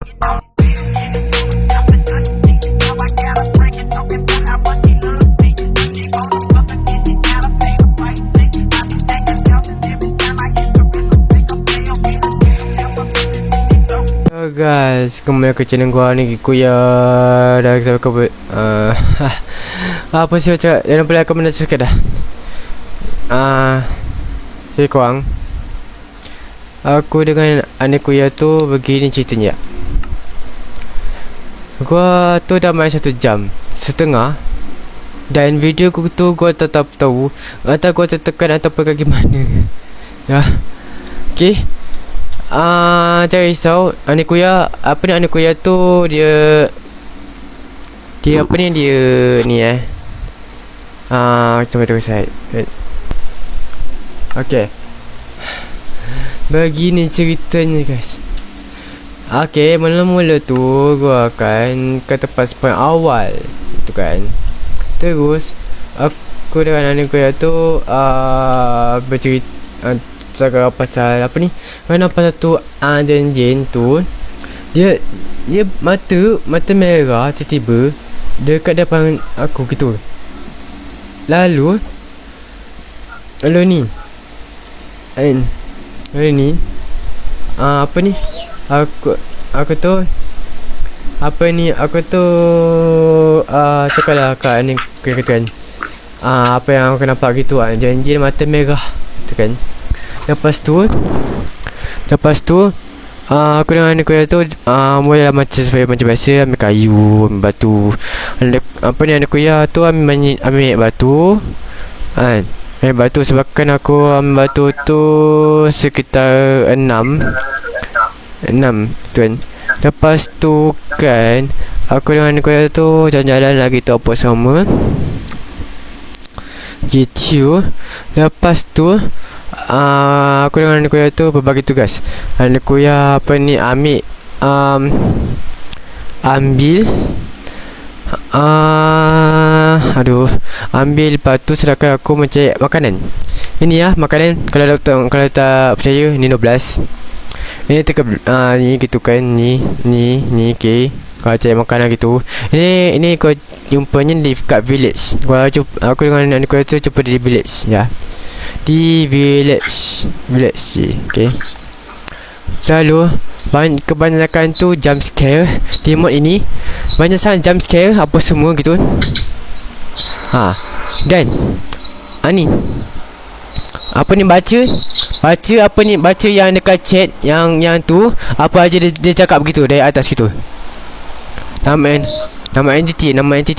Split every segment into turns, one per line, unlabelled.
Guys, kembali ke channel gua ni Kuya. Dah saya ke apa sih cakap? Jangan lupa like, komen dan subscribe dah. Hey korang, aku dengan anak Kuya tu begini ceritanya. Gua tu dah main 1 jam setengah. Dan video ku tu gua tetap tahu atau gua tertekan ataupun bagaimana. Ya. Okay. Jangan risau. Anak Kuya, apa ni anak Kuya tu dia apa ni dia tunggu saya. Okay. Begini ceritanya guys. Okay, mula-mula tu gua akan ke tempat spawn awal tu kan. Terus aku dengan anak Kuya tu bercerita cakap pasal apa ni, kenapa satu jin tu dia mata merah tiba-tiba dekat depan aku gitu. Lalu ni apa ni, aku tu apa ni, aku tu cakaplah kat ni kata kan, apa yang aku nampak gitu jin mata merah tu kan. Lepas tu aku dengan anak Kuya tu mula macam biasa, ambil kayu, ambil batu. Apa ni anak Kuya tu ambil batu kan. Ambil batu sebabkan aku ambil batu tu sekitar 6 tu kan. Lepas tu kan aku dengan anak Kuya tu jalan-jalan lagi tu apa sama gitu. Lepas tu aku dengan anak Kuya tu berbagi tugas. Anak Kuya apa ni ambil batu, sedangkan aku mencari makanan. Ini ya makanan, kalau tak percaya ni 12. Ini ni gitu kan, ni okey. Kalau cari makanan gitu. Ini kau jumpanya di kat village. Aku dengan anak Kuya tu jumpa di village ya. Di village okay. Lalu kebanyakan tu jump scare di mod ini. Banyak sangat jump scare apa semua gitu. Dan ni apa ni, baca apa ni, baca yang dekat chat yang tu apa aja dia cakap begitu dari atas gitu. Nama entity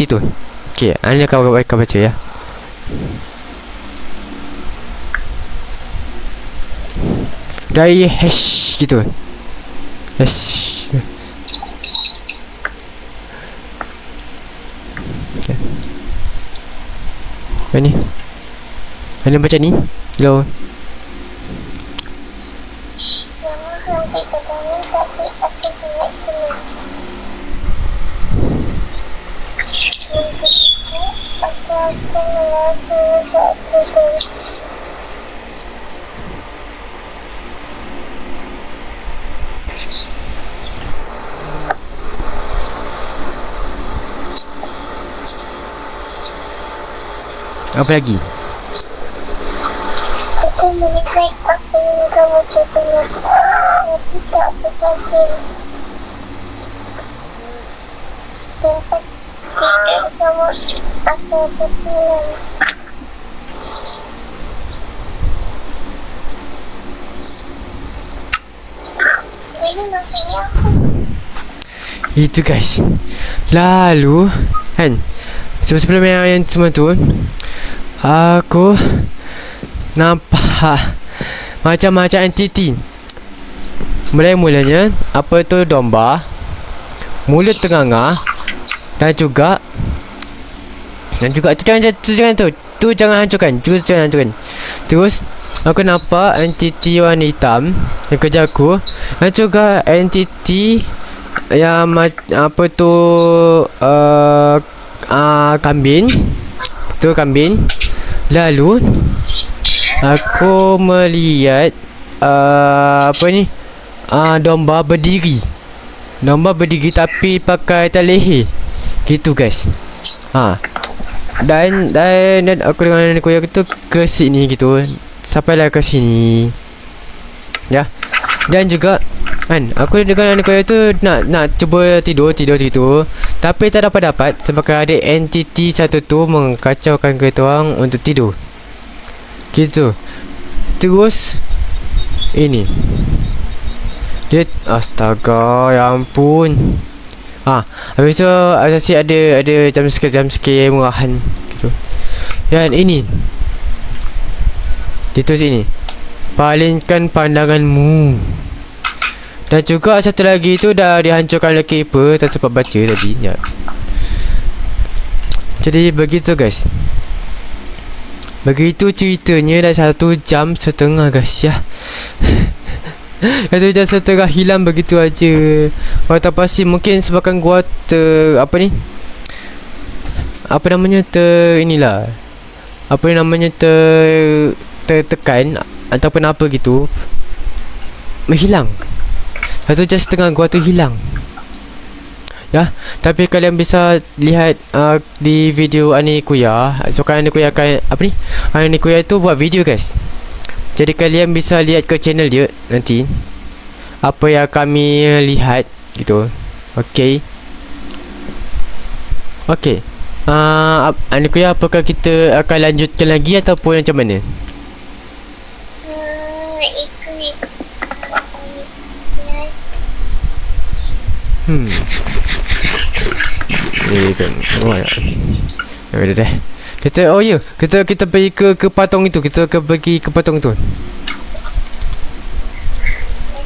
tu. Okey, anda kau baca ya. Dari hash gitu. Hash. Okay. Ini. Anda baca ni. Go. Apa lagi?
Aku melihat apa yang kamu cakap, tapi tak berhasil. Tempat tidur kamu atau berpulang. Ini maksudnya apa?
Itu guys. Lalu kan, sebelum yang semua tu aku nampak macam-macam entiti. Mulanya apa tu domba, mulut tengah dan juga jangan hancurkan. Terus aku nampak entiti warna hitam yang kejar aku, dan juga entiti yang apa tu kambing. Lalu aku melihat apa ni, domba berdiri Nombor berdiri tapi pakai tali leher. Gitu guys. Dan aku dengan nenek koyak tu ke sini gitu. Sampailah ke sini. Ya. Dan juga kan aku dengan nenek koyak tu nak cuba tidur. Tapi tak dapat sebab ada entiti satu tu mengkacaukan kita orang untuk tidur. Gitu. Terus ini dia astaga, ya ampun. Habis tu asyik ada jam sikit murahan gitu. Dan ini ditulis ini, palingkan pandanganmu. Dan juga satu lagi tu dah dihancurkan oleh keeper, tak sempat baca tadi ya. Jadi begitu guys. Begitu ceritanya, dah 1 jam setengah guys ya. 1 jam setengah hilang begitu aja. Kalau tak pasti mungkin sebabkan gua tertekan ataupun apa gitu, menghilang. 1 jam setengah gua tu hilang. Ya, tapi kalian bisa lihat di video Anikuya. So kan Anikuya akan Anikuya itu buat video guys. Jadi kalian bisa lihat ke channel dia nanti apa yang kami lihat gitu. Okey. Anikuya, apakah kita akan lanjutkan lagi ataupun macam mana? Kan. Dah dah. Kita pergi ke patung itu. Kita pergi ke patung itu.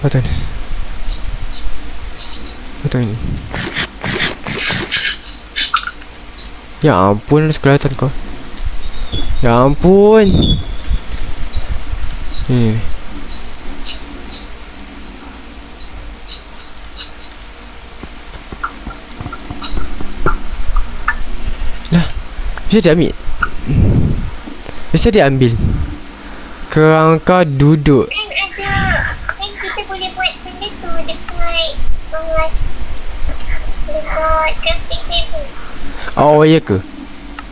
Patung ini. Ya ampun, kelihatan kau. Ya ampun. Bisa dia ambil. Kerangka duduk.
Kan kita boleh buat benda tu dekat crafting table.
Oh ya ke?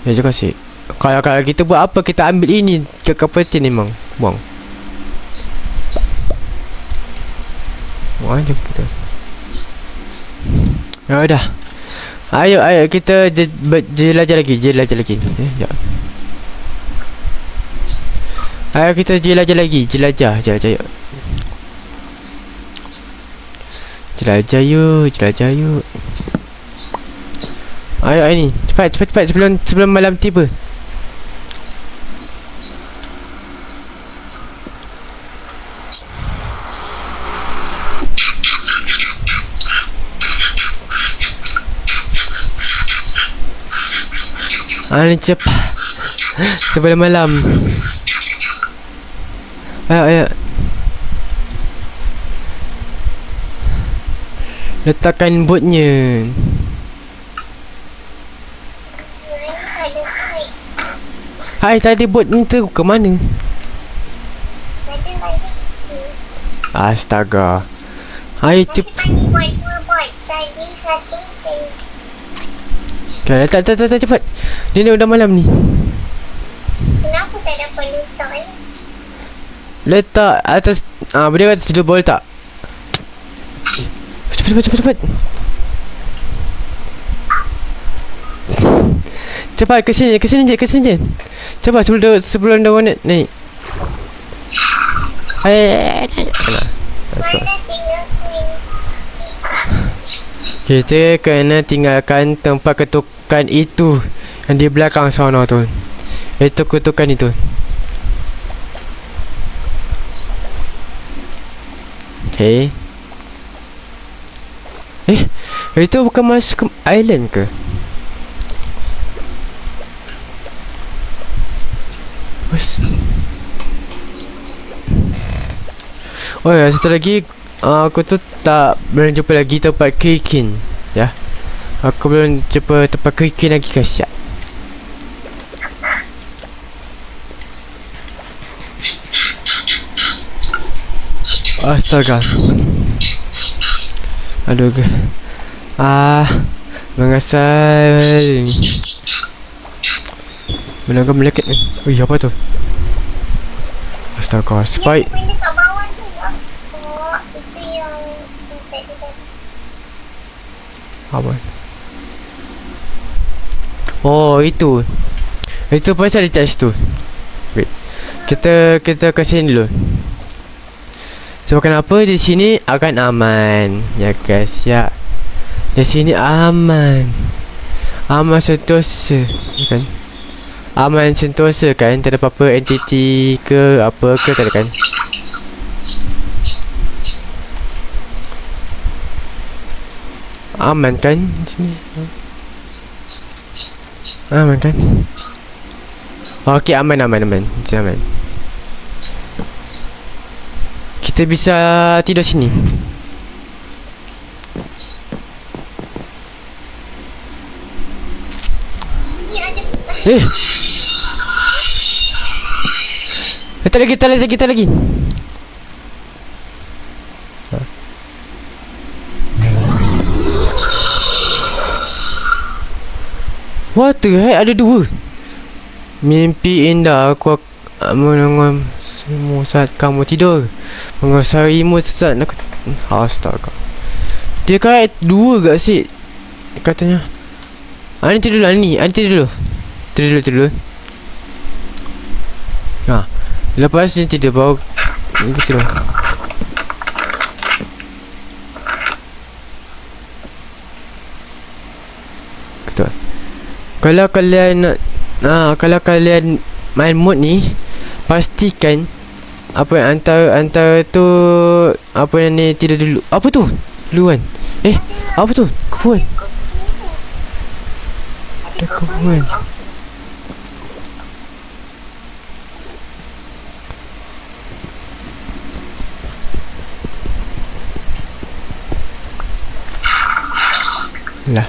Ya juga sih. Kalau kita buat apa, kita ambil ini ke kapten memang. Buang aja kita. Ya dah. Ayo kita jelajah lagi. Ya. Ayo kita jelajah lagi. Jelajah yuk. Jelajah yuk. Ayo ini. Cepat sebelum malam tiba. Ni cepat sebelum malam. Ayo. Letakkan botnya. Hai, tadi bot ni tu ke mana? Astaga. Ayo cepat.
Tadi satu
Kan, letak cepat. Ni dah malam ni.
kenapa tak dapat letak ni?
Letak atas benda atas tidur boleh tak? Cepat. Cepat ke sini je. Cepat sebelum dia naik. Naik.
Mana tinggalkan?
Kita kena tinggalkan tempat ketukan itu yang di belakang sana tu. Itu ketukan itu. Okay. Itu bukan masuk ke island ke? Oh ya, satu lagi aku tu tak belum jumpa lagi tempat Kikin. Ya. Aku belum jumpa tempat Kikin lagi guys ya. Astaga. Aduh ke. Mengasal. Melanggar melekat ni. Ui, apa tu? Astaga, spike.
Yang benda kat bawah tu lah. Oh, itu yang impact tu tadi.
Apa? Oh, itu. Itu pasal recharge tu. Wait. Kita kasihin dulu. Sebab kenapa di sini akan aman. Ya guys, ya. Di sini aman. Aman sentosa, ya kan? Aman sentosa kan? Tak ada apa-apa entiti ke apa ke, tak ada kan? Aman kan di sini? Aman kan? Okey, aman. Sini aman. Kita bisa tidur sini.
Ni ada
Tak lagi. What the heck? Ada dua. Mimpi indah aku menangam semua saat kamu tidur. Mengasarimu sesaat aku. Astaga. Dia kata dua gak sih? Katanya. Ani tidur dulu, Ani tidur dulu. Lepas ni tidur baru ni tidur. Betul. Kalau kalian kalau kalian main mod ni, pastikan apa yang antara tu apa yang ni tidur dulu. Apa tu? Duluan. Apa tu? Kebun. Ada kebun. Lah.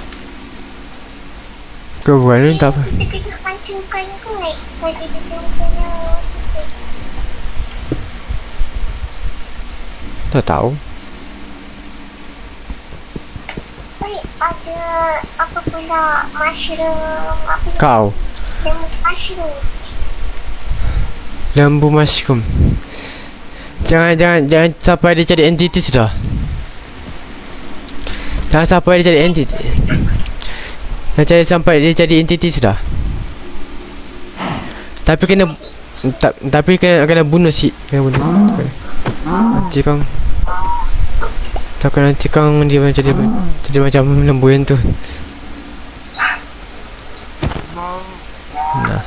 Kebun ni tak apa.
kita kena pancungkan ke naik bagi kita punya
Tak tahu.
baik ada apa pula mushroom apa ni?
Kau
Lembu mushroom.
lembu mushroom. Jangan sampai dia jadi entiti sudah. Jangan sampai dia jadi entiti. Sampai dia jadi entiti sudah. Tapi kena bunuh si. Kena bunuh. Nanti kang. Takkan nanti kang dia jadi macam lembu yang tu. Nah.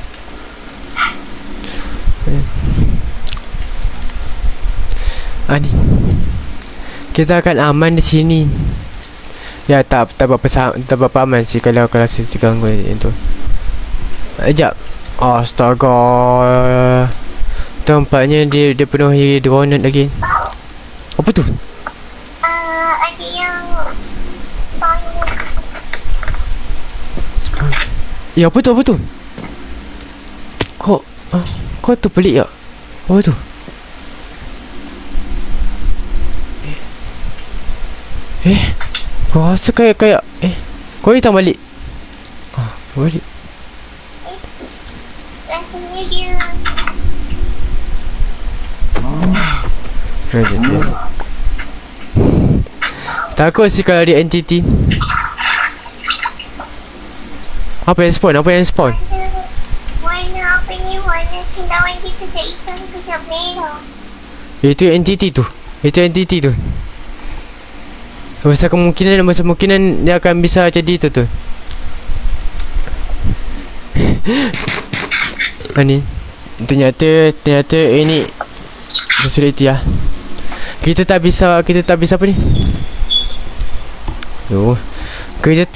Ani. Kita akan aman di sini. Ya tak berapa aman sih kalau saya ganggu itu. Sekejap. Astaga. Tampaknya dia penuhi drone lagi. Apa tu?
Ada yang spawn.
Ya apa tu? Kok tu pelik ya? Apa tu? Kau rasa kayak kau hitam balik. Balik.
Rasanya dia
takut sih kalau dia entity. Apa yang spawn?
warna apa ni, warna cendawan dia kejap hitam kejap merah.
Itu entity tu. Besar kemungkinan dia akan bisa jadi itu tu. Ni ternyata ini facility lah. Kita tak bisa apa ni?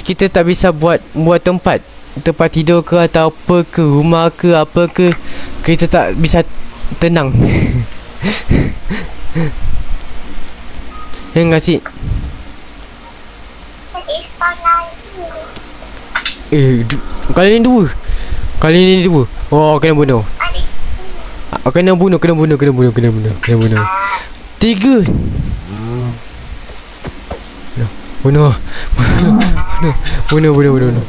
Kita tak bisa buat tempat tidur ke atau apa ke, rumah ke apa ke. Kita tak bisa tenang. Ya enggak sih?
Ada spawn lagi.
Kali ni dua. Oh, kena bunuh. Kena bunuh. Tiga. Bunuh. Bunuh.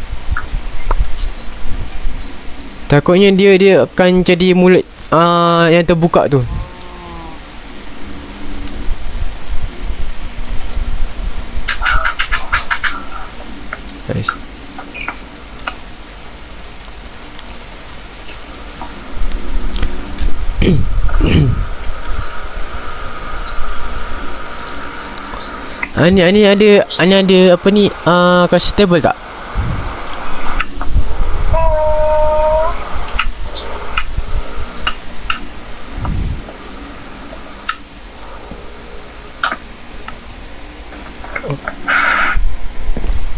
Takutnya dia akan jadi mulut yang terbuka tu. Nice. Ani ada apa ni? Constable tak?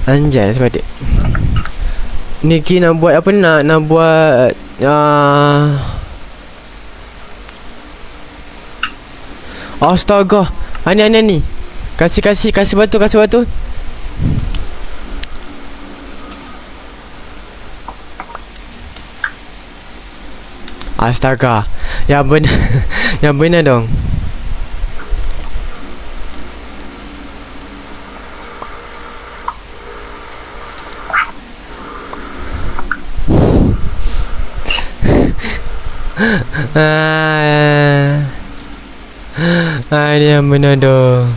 Anjay sebab dia ni Ki nak buat apa, nak buat astaga. Ani kasih batu. Astaga. Yang benar yang benar dong. Ini yang benar dong.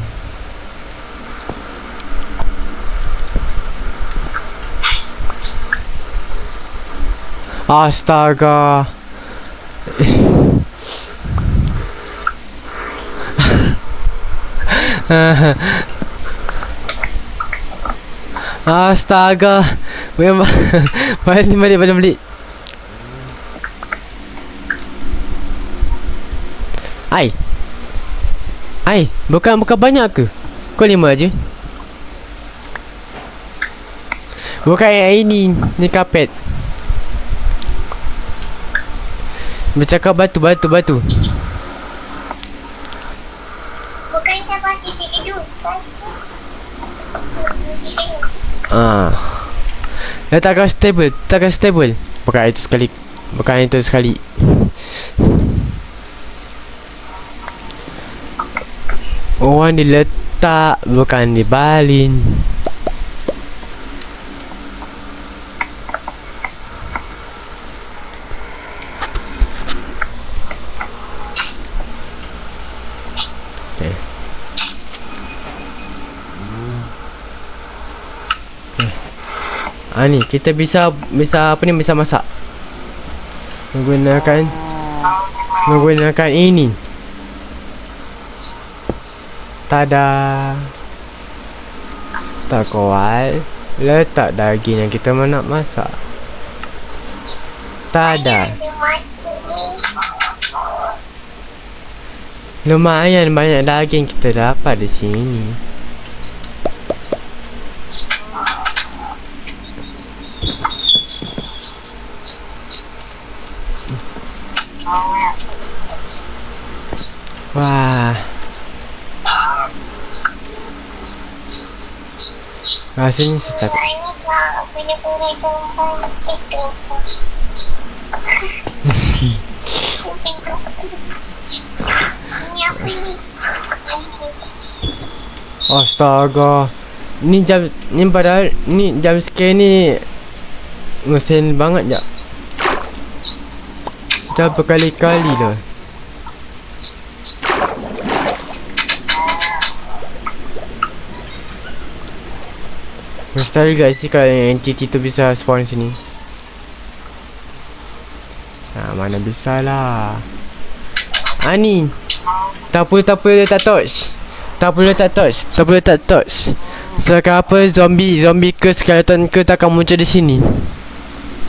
Astaga. Astaga. Memang balik. Ai, bukan banyak ke? Kau 5 aje. Bukan yang ini, ni kapet. Bercakap batu.
Bukan siapa titik hidup.
Letakkan stable. Bukan itu sekali. Orang diletak, bukan dibalin. Ni kita bisa apa ni, bisa masak menggunakan ini. Tada. Tak kuat. Letak daging yang kita nak masak. Tada. Lumayan banyak daging kita dapat di sini. Wah. Rasanya sedap. Astaga. Ni padahal ni jam scare ni mesin banget je. Sudah berkali-kali lah. Mustahil guys sih kalau entity tu bisa spawn sini. Mana bisa lah. Ni tak perlu letak torch. Tak perlu letak torch. Sekarang apa, zombie ke skeleton ke tak akan muncul di sini.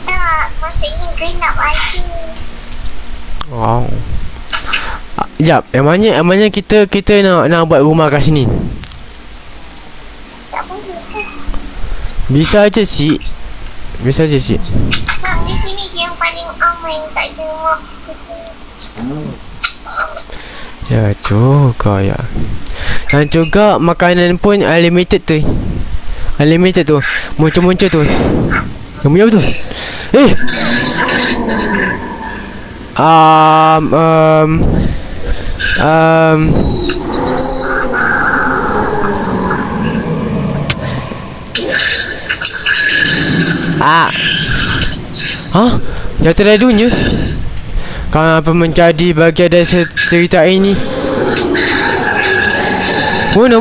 Tak, maksudnya green up lagi.
Wow. Jap, emangnya kita nak buat rumah kat sini.
Tak boleh kan?
Bisa aja sih.
Sebab di sini yang paling aman, tak ada mobs kita.
Ya juga ya. Dan juga makanan pun unlimited tu. Muncul tu. Kamu apa tu? Hah? Yang terlalunya kenapa menjadi bagian dari cerita ini? Bunuh.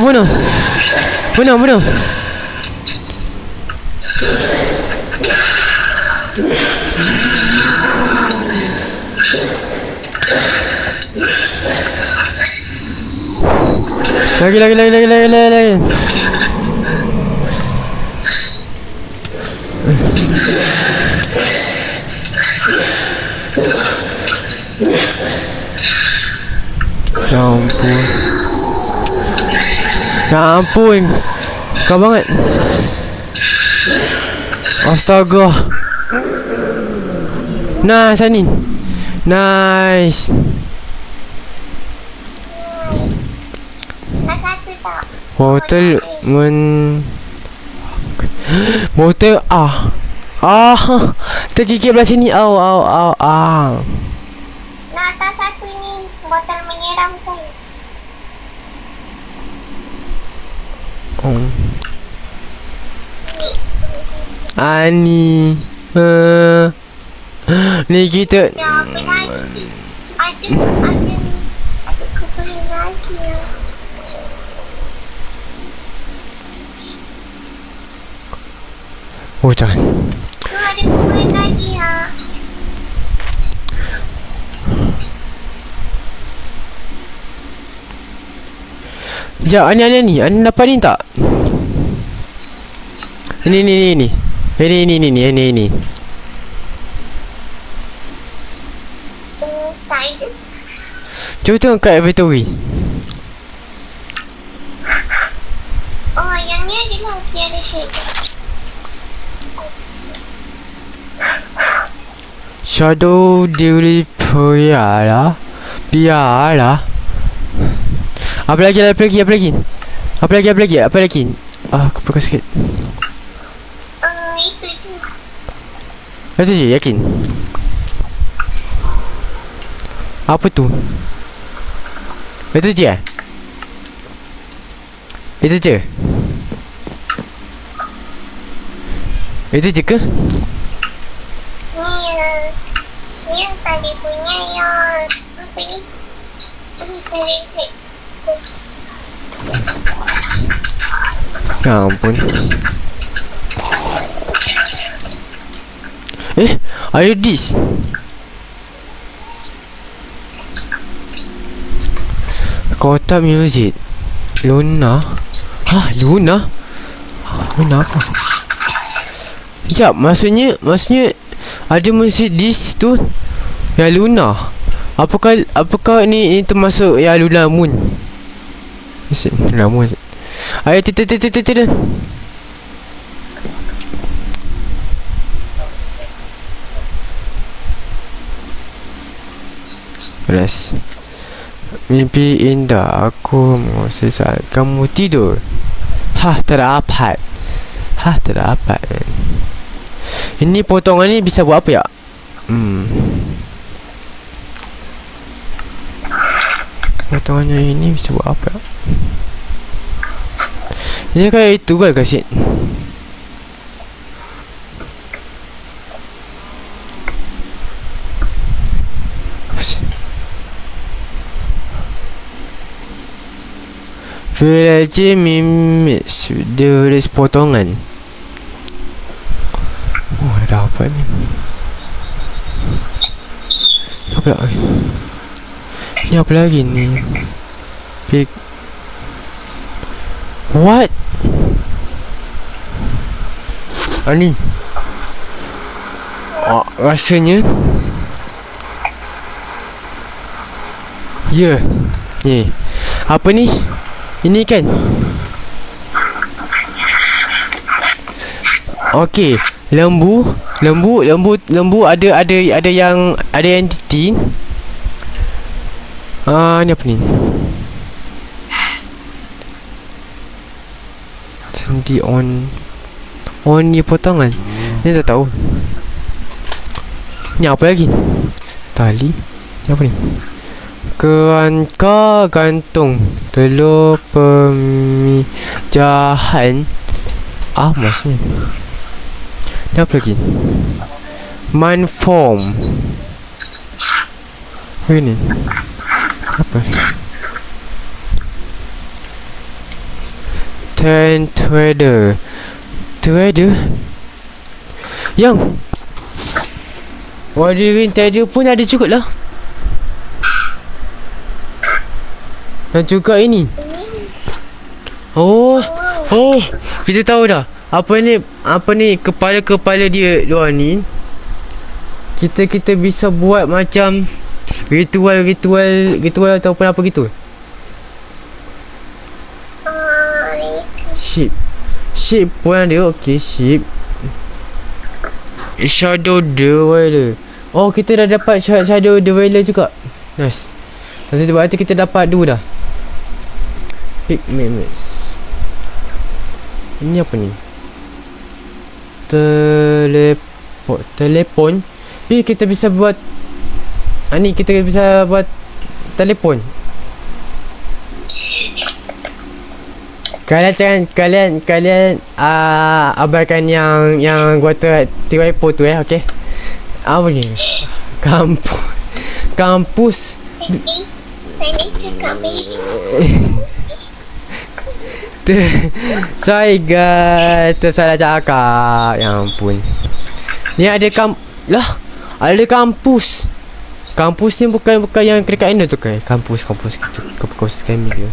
Lagi. Ya ampun. Kau banget. Astaga. Nah, Sani. Nice.
Nak satu tak?
Hotel Motel tergigit belah sini.
Nak tak satu ni? Botol menyeramkan.
Ani. Ni kita.
Ya, apa lagi? Ada kukurin lagi ya.
Oh, jangan.
Tu ada kukurin lagi ya.
Sekejap, Ani dapat ni tak? Ini.
Tak ada.
Cuba tengok kat inventory.
Oh, yang ni adalah tiada shade.
Shadow Dewi Biarlah. Apa lagi? Aku pegang sikit.
Itu je.
Itu je, yakin? Apa tu? Itu je? Itu je? Itu je ke?
Ni yang tadi punya yang apa ni? Sering
Ya ampun. Ada this. Kotak music. Luna Luna apa? Sekejap, maksudnya ada musik this tu yang Luna. Apakah ni termasuk yang Luna Moon? Luna Moon. Ayo tu. Rest. Mimpi indah aku merasa saat kamu tidur. Terdapat. Ini potongan ni bisa buat apa ya? Potongannya ini bisa buat apa ya? Ini kayak itu kan kasih. Village mimis tulis potongan. Oh, ada apa ni? Apa lagi? Ni apa lagi ni? What? Ni. Rasanya. Ya. Ni. Apa ni? Ini kan. Okey, lembu ada yang entity. Ni apa ni? Sendi on ni potongan. Ni tak tahu. Ni apa lagi? Tali. Ni apa ni? Kerangka gantung telur pemijahan Maksudnya dah apa lagi? Mindform. Ini apa? Trader. Yang Warrior Trader pun ada juga lah. Dan juga ini. Oh, kita tahu dah. Apa ni kepala-kepala dia luar ni. Kita bisa buat macam ritual ataupun apa gitu. Sheep pun ada. Okay, sheep. Shadow Dweller. Oh, kita dah dapat Shadow Dweller juga. Nice. Masa tu berarti kita dapat 2 dah. Pigments. Ini apa ni? Telepon. Kita bisa buat ni, kita bisa buat telefon. Kalian abaikan yang gua tirai-po tu okey. Apa ni? Kampus.
Tadi cakap
Sorry guys, tersalah cakap. Ya ampun. Ni ada ada kampus. Kampus ni bukan yang dekat Indo tu kan? Kampus gitu. Kampus kami dia.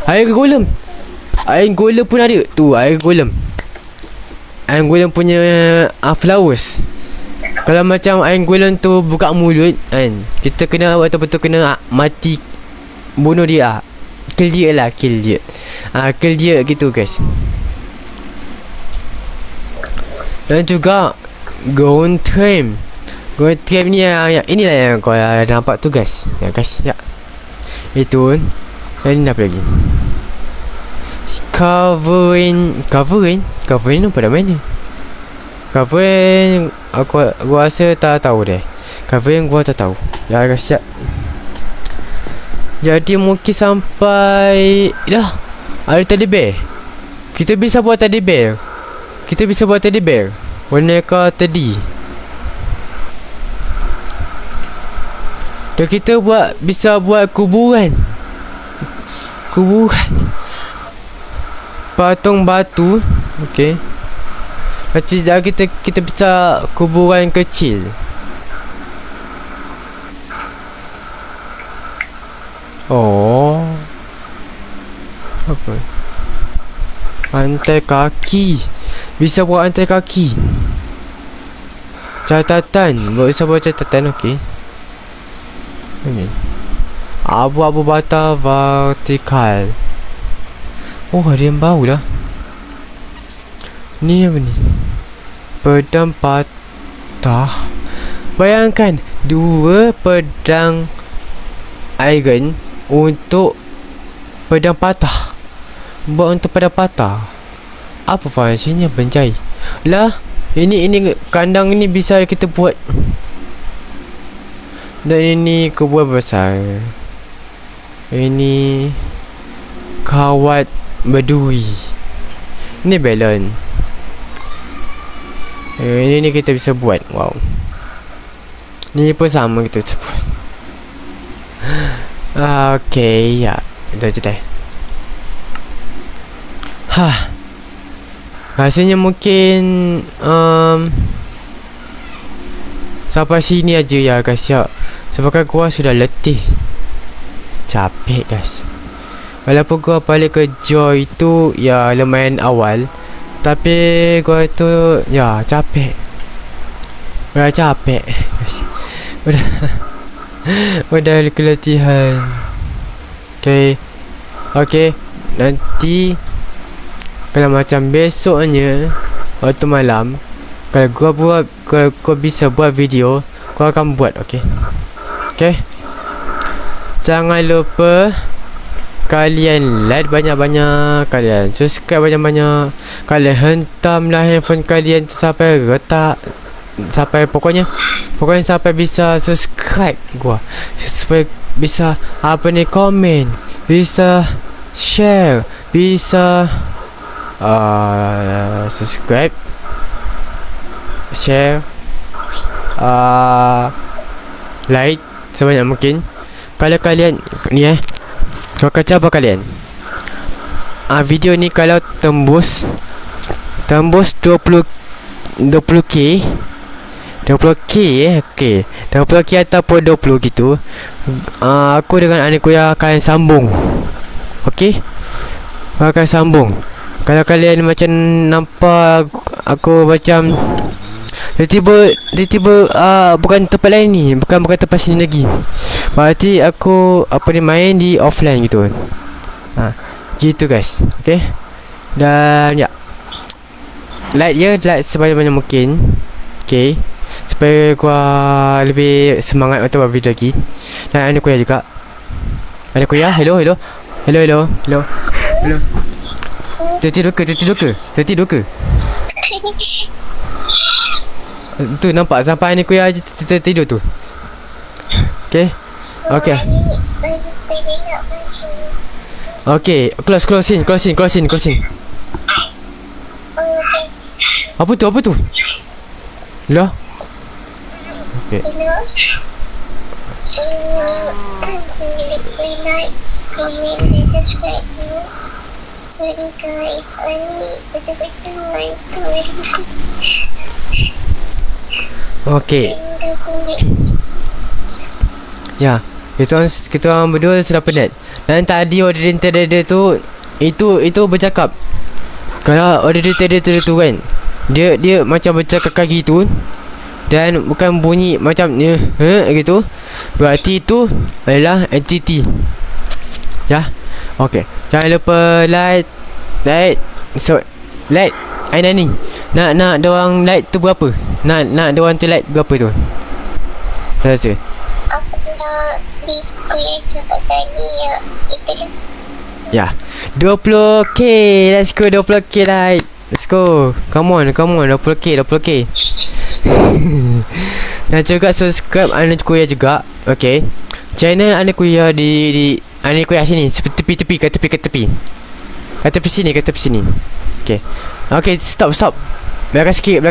Air golem pun ada. Tu air golem. Air golem punya flowers. Kalau macam air golem tu buka mulut kan, kita kena betul-betul kena mati, bunuh dia. Kill dia. Kill dia gitu guys. Dan juga Gold Tram ni inilah yang kau nampak tu guys. Ya guys, ya. Itu. Dan ni apa lagi? Covering apa namanya? Covering aku rasa tak tahu deh. Covering gua tak tahu. Ya guys, ya. Jadi mungkin sampai dah. Ada teddy bear. Kita bisa buat teddy bear. Boneka teddy. Dan kita bisa buat kuburan. Patung batu. Okey. Macam dah kita bisa kuburan kecil. Oh. Apa? Rantai kaki. Bisa buat rantai kaki. Catatan. Bisa buat catatan, okey. Ini. Abu-abu bata vertikal. Oh, ada yang bau dah. Ni apa ni? Pedang patah. Bayangkan 2 pedang iron untuk pedang patah. Buat untuk pedang patah. Apa fungsinya pencai? Lah, ini kandang ni bisa kita buat. Dan ini kubur besar. Ini kawat berduri. Ini balon. Ini kita bisa buat. Wow. Ni pun sama kita bisa buat. Okay, ya. Dah je dah. Rasanya mungkin sampai sini aja ya guys ya. Sebab gua sudah letih. Capek guys. Walaupun gua balik kerja itu ya lumayan awal, tapi gua tu ya capek. Udah capek guys. Udah keletihan. Okay. Nanti kalau macam besoknya waktu malam, kalau gua bisa buat video, gua akan buat. Okay. Jangan lupa kalian like banyak-banyak, kalian subscribe banyak-banyak, kalian hentamlah handphone kalian sampai retak, sampai pokoknya sampai bisa subscribe gua, supaya bisa komen, bisa share, bisa subscribe, share, like sebanyak mungkin. Kalau kalian ni kalau kacau apa kalian, video ni kalau tembus 20k 20k okay, 20k ataupun 20 gitu, aku dengan adik kuya akan sambung. Okay, akan sambung. Kalau kalian macam nampak aku macam tiba-tiba bukan tempat lain ni, bukan tempat sini lagi, berarti aku main di offline gitu. Gitu guys. Okay, dan ya, like sebanyak-banyak mungkin. Okay, supaya gua lebih semangat untuk buat video lagi. Dan adik kuya juga, adik kuya, hello. Tertidur ke? Tu nampak sampai adik kuya je tertidur tu. Okay. Okay, closing. Apa tu? Lah. Okay.
Like, comment, and subscribe. Sorry guys, I betul-betul like comment.
Okay. Ya, kita orang berdua sudah penat. Dan tadi auditor dia tu itu bercakap. Kalau auditor dia tu kan, dia macam bercakap kaki tu dan bukan bunyi macam gitu, berarti itu adalah entity. Ya. Okay, jangan lupa like. So like Aina ni nak dia orang like tu berapa? Nak dia orang tu like berapa tu? Rasa
Aku nak biku yang cepat tadi ya. Itulah.
ya, 20k. Let's go, 20k like. Let's go. Come on 20k. Dan juga subscribe anak kuya juga. Okay, channel anak kuya di anak kuya sini, tepi ke tepi sini. Okay, stop. Belakang sikit.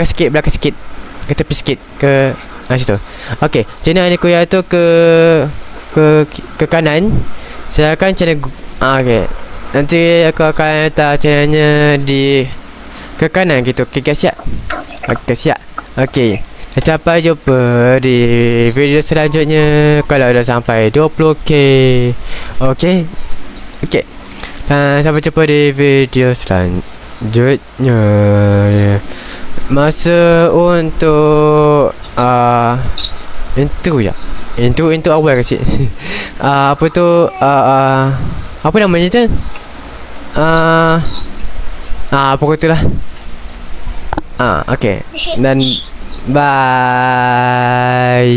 Ke tepi sikit ke situ. Okay, channel anak kuya tu ke kanan. Silakan channel okay. Nanti aku akan letak channelnya di ke kanan gitu. Okay guys, siap. Okay, sampai jumpa di video selanjutnya kalau dah sampai 20k. Okay. Dan sampai jumpa di video selanjutnya. Masa untuk intro awal kasih. Apa tu apa namanya tu? Pokok tu lah. Okay. Dan bye.